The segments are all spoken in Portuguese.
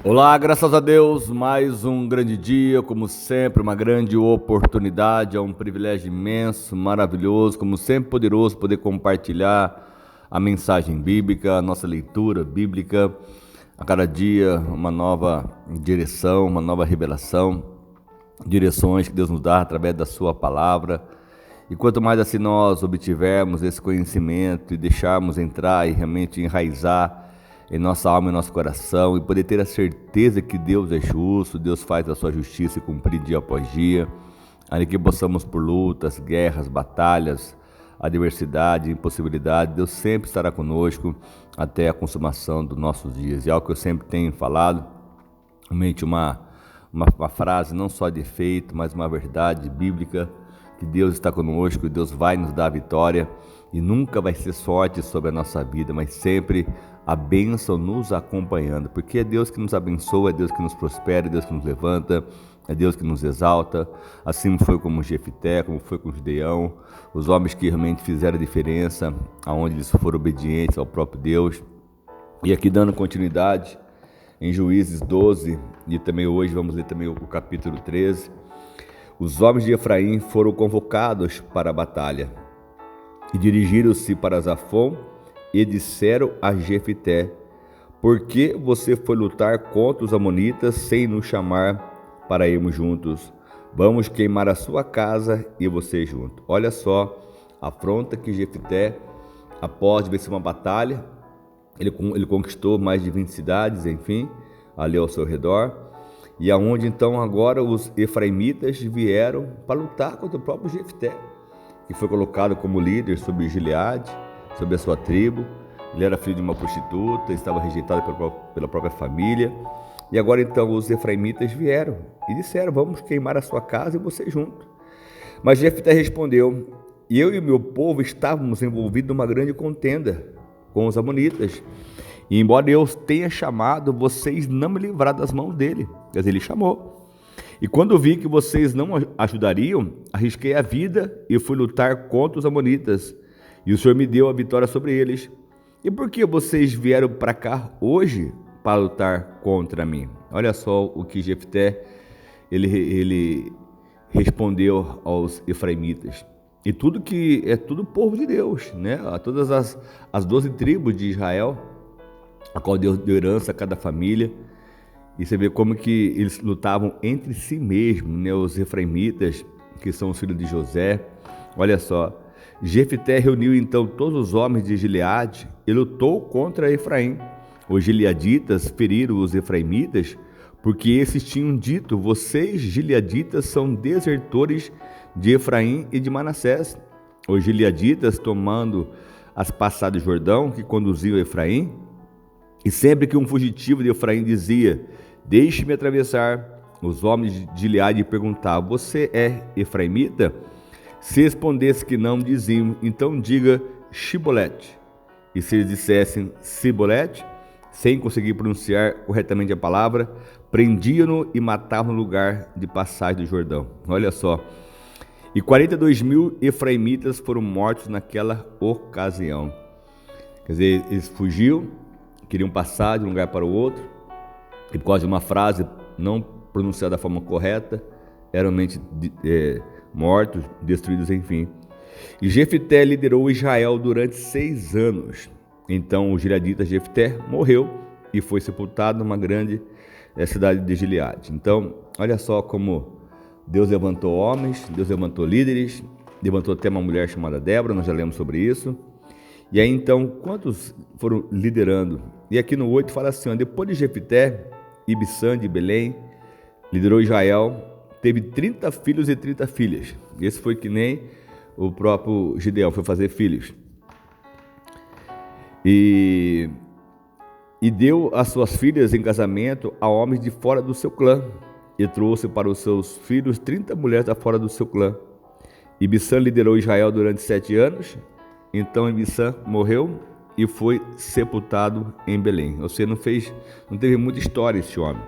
Olá, graças a Deus, mais um grande dia, como sempre, uma grande oportunidade, é um privilégio imenso, maravilhoso, como sempre poderoso poder compartilhar a mensagem bíblica, a nossa leitura bíblica, a cada dia uma nova direção, uma nova revelação, direções que Deus nos dá através da sua palavra. E quanto mais assim nós obtivermos esse conhecimento e deixarmos entrar e realmente enraizar em nossa alma e nosso coração e poder ter a certeza que Deus é justo, Deus faz a sua justiça e cumprir dia após dia, ainda que possamos por lutas, guerras, batalhas, adversidade, impossibilidade, Deus sempre estará conosco até a consumação dos nossos dias. E é algo que eu sempre tenho falado, realmente uma frase não só de efeito, mas uma verdade bíblica, que Deus está conosco, Deus vai nos dar a vitória e nunca vai ser sorte sobre a nossa vida, mas sempre a bênção nos acompanhando, porque é Deus que nos abençoa, é Deus que nos prospera, é Deus que nos levanta, é Deus que nos exalta. Assim foi como Jefté, como foi com Gideão, os homens que realmente fizeram a diferença, aonde eles foram obedientes ao próprio Deus. E aqui dando continuidade em Juízes 12, e também hoje vamos ler também o capítulo 13. Os homens de Efraim foram convocados para a batalha e dirigiram-se para Zafon e disseram a Jefté: por que você foi lutar contra os amonitas sem nos chamar para irmos juntos? Vamos queimar a sua casa e você junto. Olha só a afronta que Jefté, após vencer uma batalha, ele conquistou mais de 20 cidades, enfim, ali ao seu redor. E aonde então agora os efraimitas vieram para lutar contra o próprio Jefté, que foi colocado como líder sobre Gileade, sobre a sua tribo. Ele era filho de uma prostituta, estava rejeitado pela própria família. E agora então os efraimitas vieram e disseram: vamos queimar a sua casa e você junto. Mas Jefté respondeu: eu e o meu povo estávamos envolvidos numa grande contenda com os amonitas. E embora Deus tenha chamado, vocês não me livraram das mãos dele. Quer dizer, ele chamou. E quando vi que vocês não ajudariam, arrisquei a vida e fui lutar contra os amonitas. E o Senhor me deu a vitória sobre eles. E por que vocês vieram para cá hoje para lutar contra mim? Olha só o que Jefté ele respondeu aos efraimitas. E tudo que é tudo povo de Deus, né? A todas as 12 tribos de Israel, a qual Deus deu herança a cada família. E você vê como que eles lutavam entre si mesmos, né? Os efraimitas, que são os filhos de José. Olha só, Jefté reuniu então todos os homens de Gileade e lutou contra Efraim. Os gileaditas feriram os efraimitas, porque esses tinham dito: vocês, gileaditas, são desertores de Efraim e de Manassés. Os gileaditas, tomando as passadas do Jordão que conduziam a Efraim, e sempre que um fugitivo de Efraim dizia: deixe-me atravessar, os homens de Gileade perguntavam: você é efraimita? Se respondesse que não, diziam: então diga Shibolete. E se eles dissessem Sibolete, sem conseguir pronunciar corretamente a palavra, prendiam-no e matavam no lugar de passagem do Jordão. Olha só. E 42.000 efraimitas foram mortos naquela ocasião. Quer dizer, eles fugiam, queriam passar de um lugar para o outro, e por causa de uma frase não pronunciada da forma correta, eram realmente mortos, destruídos, enfim. E Jefté liderou Israel durante 6 anos. Então o gileadita Jefté morreu e foi sepultado numa grande cidade de Gileade. Então, olha só como Deus levantou homens, Deus levantou líderes, levantou até uma mulher chamada Débora, nós já lemos sobre isso. E aí então, quantos foram liderando? E aqui no 8 fala assim: depois de Jefté, Ibissã de Belém liderou Israel, teve 30 filhos e 30 filhas. Esse foi que nem o próprio Gideão, foi fazer filhos. E deu as suas filhas em casamento a homens de fora do seu clã, e trouxe para os seus filhos 30 mulheres da fora do seu clã. Ibissã liderou Israel durante 7 anos. Então Ibissã morreu e foi sepultado em Belém. Ou seja, não teve muita história esse homem.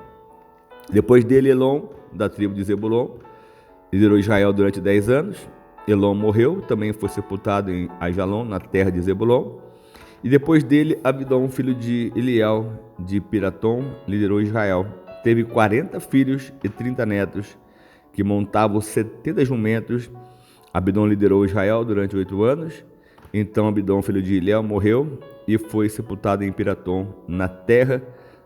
Depois dele, Elon, da tribo de Zebulon, liderou Israel durante 10 anos. Elon morreu, também foi sepultado em Aijalon, na terra de Zebulon. E depois dele, Abidom, filho de Eliel, de Piratom, liderou Israel. Teve 40 filhos e 30 netos, que montavam 70 jumentos. Abidom liderou Israel durante 8 anos. Então Abidom, filho de Eliel, morreu e foi sepultado em Piratom, na terra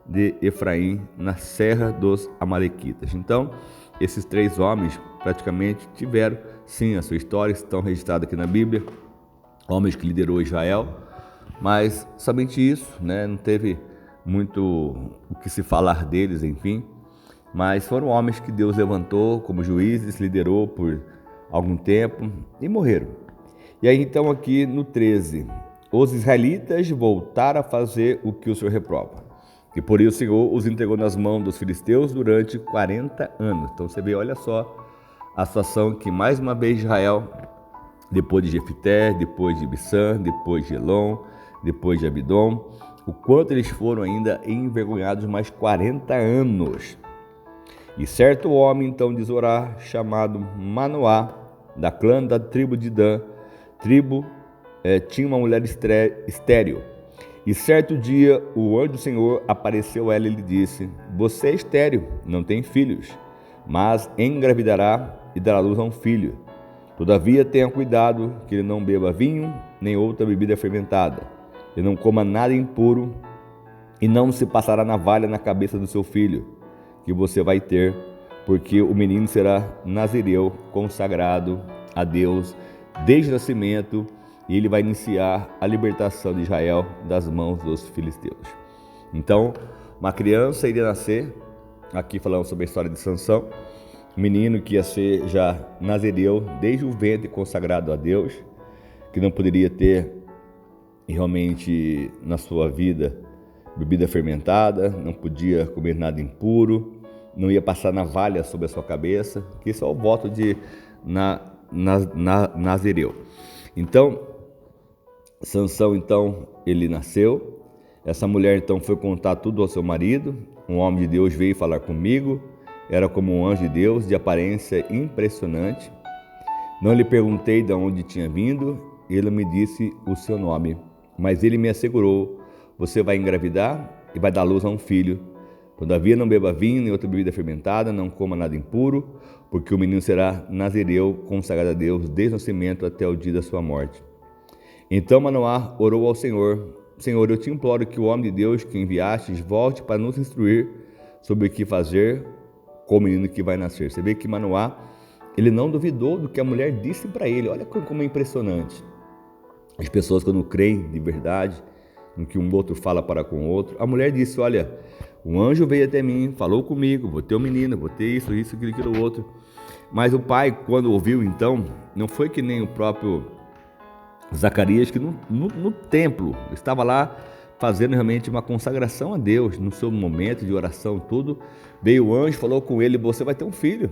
de Efraim, na serra dos Amalequitas. Então, esses 3 homens praticamente tiveram, sim, a sua história, estão registrados aqui na Bíblia, homens que liderou Israel, mas somente isso, né? Não teve muito o que se falar deles, enfim, mas foram homens que Deus levantou como juízes, liderou por algum tempo e morreram. E aí então aqui no 13, os israelitas voltaram a fazer o que o Senhor reprova, e por isso o Senhor os entregou nas mãos dos filisteus durante 40 anos. Então você vê, olha só a situação que mais uma vez Israel, depois de Jefité, depois de Ibissã, depois de Elon, depois de Abidom, o quanto eles foram ainda envergonhados mais 40 anos. E certo homem então de Zorá, chamado Manoá, da clã da tribo de Dan, tinha uma mulher estéril. E certo dia o anjo do Senhor apareceu a ela e lhe disse: você é estéril, não tem filhos, mas engravidará e dará luz a um filho. Todavia tenha cuidado que ele não beba vinho, nem outra bebida fermentada, e não coma nada impuro, e não se passará navalha na cabeça do seu filho, que você vai ter, porque o menino será nazireu, consagrado a Deus desde o nascimento, e ele vai iniciar a libertação de Israel das mãos dos filisteus. Então, uma criança iria nascer, aqui falamos sobre a história de Sansão, um menino que ia ser já nazireu, desde o ventre, consagrado a Deus, que não poderia ter realmente na sua vida bebida fermentada, não podia comer nada impuro, não ia passar navalha sobre a sua cabeça, que isso é o voto de nazireu. Então, Sansão, então, ele nasceu. Essa mulher, então, foi contar tudo ao seu marido. Um homem de Deus veio falar comigo. Era como um anjo de Deus, de aparência impressionante. Não lhe perguntei de onde tinha vindo. Ele me disse o seu nome. Mas ele me assegurou: você vai engravidar e vai dar luz a um filho. Todavia não beba vinho nem outra bebida fermentada, não coma nada impuro, porque o menino será nazireu, consagrado a Deus, desde o nascimento até o dia da sua morte. Então Manoá orou ao Senhor: Senhor, eu te imploro que o homem de Deus que enviastes volte para nos instruir sobre o que fazer com o menino que vai nascer. Você vê que Manoá, ele não duvidou do que a mulher disse para ele. Olha como é impressionante. As pessoas, quando creem de verdade no que um outro fala para com o outro, a mulher disse: olha, um anjo veio até mim, falou comigo, vou ter um menino, vou ter isso, aquilo, outro. Mas o pai, quando ouviu, então, não foi que nem o próprio Zacarias, que no templo estava lá fazendo realmente uma consagração a Deus, no seu momento de oração, tudo. Veio o anjo, falou com ele: você vai ter um filho.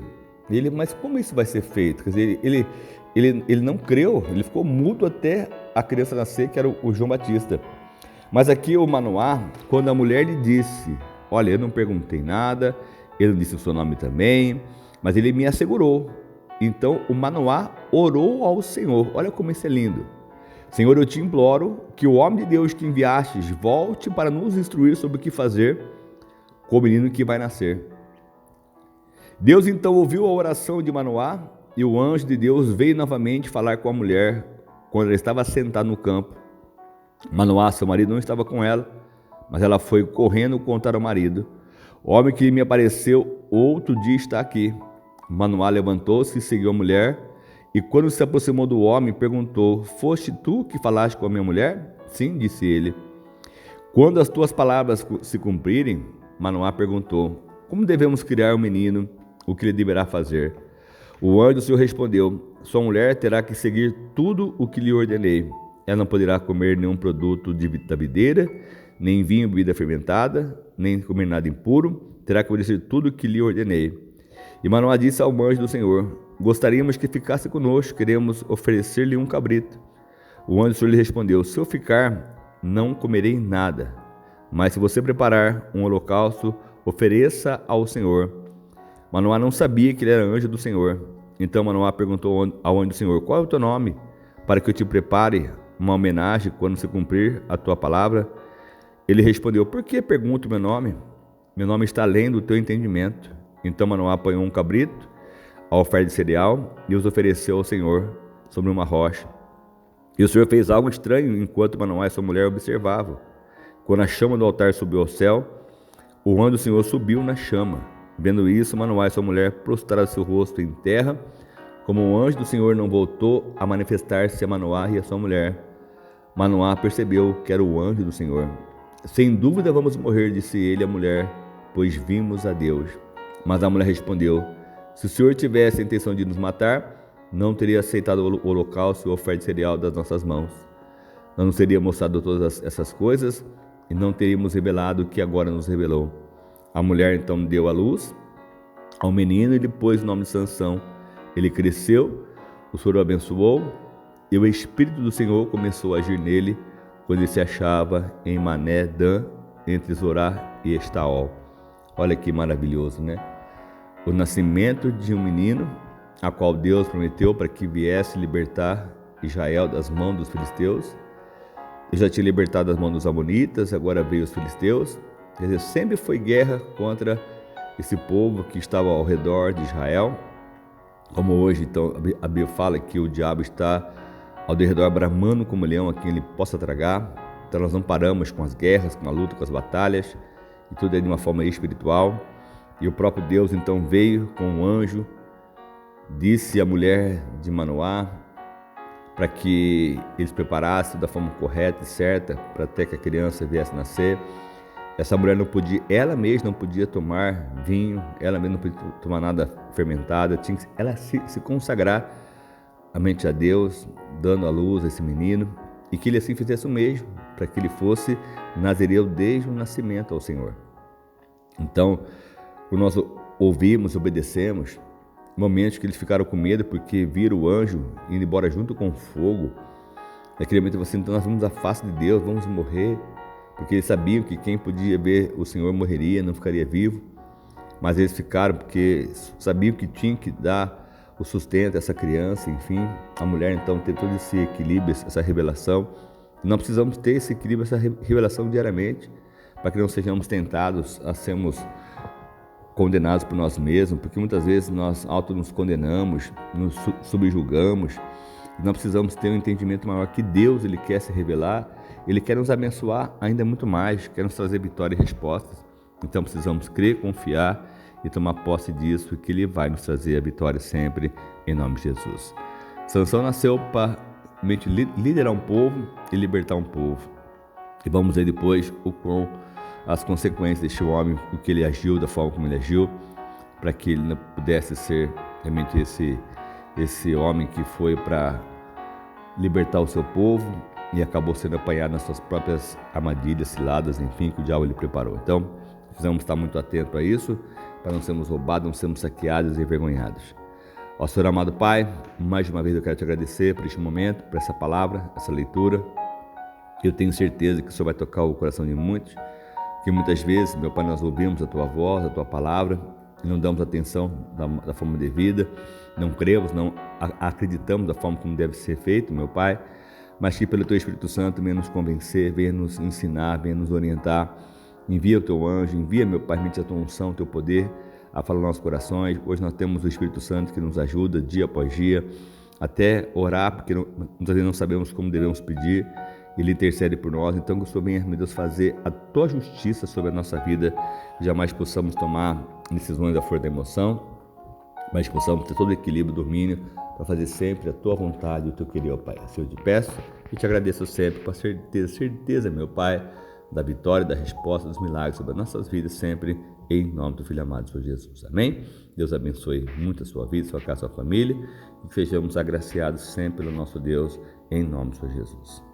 Ele: mas como isso vai ser feito? Quer dizer, ele não creu, ele ficou mudo até a criança nascer, que era o João Batista. Mas aqui o Manoá, quando a mulher lhe disse: olha, eu não perguntei nada, ele não disse o seu nome também, mas ele me assegurou. Então o Manoá orou ao Senhor. Olha como isso é lindo. Senhor, eu te imploro que o homem de Deus que enviastes volte para nos instruir sobre o que fazer com o menino que vai nascer. Deus então ouviu a oração de Manoá, e o anjo de Deus veio novamente falar com a mulher quando ela estava sentada no campo. Manoá, seu marido, não estava com ela, mas ela foi correndo contar ao marido: o homem que me apareceu outro dia está aqui. Manoá levantou-se e seguiu a mulher, e quando se aproximou do homem, perguntou: foste tu que falaste com a minha mulher? Sim, disse ele. Quando as tuas palavras se cumprirem, Manoá perguntou: como devemos criar um menino? O que ele deverá fazer? O anjo do Senhor respondeu: sua mulher terá que seguir tudo o que lhe ordenei. Ela não poderá comer nenhum produto da videira, nem vinho, bebida fermentada, nem comer nada impuro. Terá que obedecer tudo o que lhe ordenei. E Manoá disse ao anjo do Senhor: gostaríamos que ficasse conosco, queremos oferecer-lhe um cabrito. O anjo do Senhor lhe respondeu: se eu ficar, não comerei nada. Mas se você preparar um holocausto, ofereça ao Senhor. Manoá não sabia que ele era anjo do Senhor. Então Manoá perguntou ao anjo do Senhor: qual é o teu nome, para que eu te prepare uma homenagem quando se cumprir a tua palavra. Ele respondeu: por que pergunto o meu nome? Meu nome está além do teu entendimento. Então Manoá apanhou um cabrito, a oferta de cereal, e os ofereceu ao Senhor sobre uma rocha. E o Senhor fez algo estranho enquanto Manoá e sua mulher observavam. Quando a chama do altar subiu ao céu, o anjo do Senhor subiu na chama. Vendo isso, Manoá e sua mulher prostraram seu rosto em terra. Como o anjo do Senhor não voltou a manifestar-se a Manoá e a sua mulher, Manoá percebeu que era o anjo do Senhor. Sem dúvida vamos morrer, disse ele à mulher, pois vimos a Deus. Mas a mulher respondeu: se o Senhor tivesse a intenção de nos matar, não teria aceitado o holocausto e a oferta de cereal das nossas mãos. Não nos teria mostrado todas essas coisas e não teríamos revelado o que agora nos revelou. A mulher então deu à luz ao menino e lhe pôs o nome de Sansão. Ele cresceu, o Senhor o abençoou e o Espírito do Senhor começou a agir nele quando ele se achava em Mané-Dan, entre Zorá e Estaol. Olha que maravilhoso, né? O nascimento de um menino, a qual Deus prometeu para que viesse libertar Israel das mãos dos filisteus. Ele já tinha libertado das mãos dos amonitas, agora veio os filisteus. Quer dizer, sempre foi guerra contra esse povo que estava ao redor de Israel. Como hoje, então, a Bíblia fala que o diabo está ao redor bramando como leão a quem ele possa tragar. Então nós não paramos com as guerras, com a luta, com as batalhas, e tudo é de uma forma espiritual. E o próprio Deus então veio com um anjo, disse à mulher de Manoá para que eles preparassem da forma correta e certa para até que a criança viesse a nascer. Essa mulher não podia, ela mesma não podia tomar vinho, ela mesma não podia tomar nada fermentado, tinha que ela se consagrar a mente a Deus, dando à luz a esse menino, e que ele assim fizesse o mesmo, para que ele fosse nazireu desde o nascimento ao Senhor. Então, quando nós ouvimos e obedecemos, momentos que eles ficaram com medo porque viram o anjo indo embora junto com o fogo, naquele momento assim, então nós vamos à face de Deus, vamos morrer, porque eles sabiam que quem podia ver o Senhor morreria, não ficaria vivo, mas eles ficaram porque sabiam que tinham que dar o sustento a essa criança, enfim. A mulher então teve todo esse equilíbrio, essa revelação. Nós precisamos ter esse equilíbrio, essa revelação diariamente, para que não sejamos tentados a sermos condenados por nós mesmos, porque muitas vezes nós nos condenamos, nos subjugamos. Nós precisamos ter um entendimento maior que Deus, Ele quer se revelar, Ele quer nos abençoar ainda muito mais, quer nos trazer vitória e respostas. Então precisamos crer, confiar e tomar posse disso, que Ele vai nos trazer a vitória sempre, em nome de Jesus. Sansão nasceu para liderar um povo e libertar um povo. E vamos ver depois as consequências deste homem, o que ele agiu, da forma como ele agiu, para que ele não pudesse ser realmente esse homem que foi para libertar o seu povo e acabou sendo apanhado nas suas próprias armadilhas, ciladas, enfim, que o diabo lhe preparou. Então, precisamos estar muito atentos a isso, para não sermos roubados, não sermos saqueados e envergonhados. Ó Senhor amado Pai, mais uma vez eu quero te agradecer por este momento, por essa palavra, essa leitura. Eu tenho certeza que o Senhor vai tocar o coração de muitos, que muitas vezes, meu Pai, nós ouvimos a Tua voz, a Tua palavra, e não damos atenção da forma devida, não cremos, não acreditamos da forma como deve ser feito, meu Pai, mas que pelo Teu Espírito Santo venha nos convencer, venha nos ensinar, venha nos orientar. Envia o Teu anjo, envia, meu Pai, a Tua unção, o Teu poder a falar nos nossos corações. Hoje nós temos o Espírito Santo que nos ajuda dia após dia, até orar, porque muitas vezes não sabemos como devemos pedir. Ele intercede por nós. Então que o Senhor venha, meu Deus, fazer a Tua justiça sobre a nossa vida, que jamais possamos tomar decisões da força da emoção, mas possamos ter todo o equilíbrio, domínio, para fazer sempre a Tua vontade e o Teu querer, ó Pai. Assim eu te peço e te agradeço sempre, com certeza, meu Pai, da vitória, da resposta, dos milagres sobre as nossas vidas, sempre em nome do Filho amado, Senhor Jesus. Amém? Deus abençoe muito a sua vida, sua casa, sua família, e que sejamos agraciados sempre pelo nosso Deus, em nome do Senhor Jesus.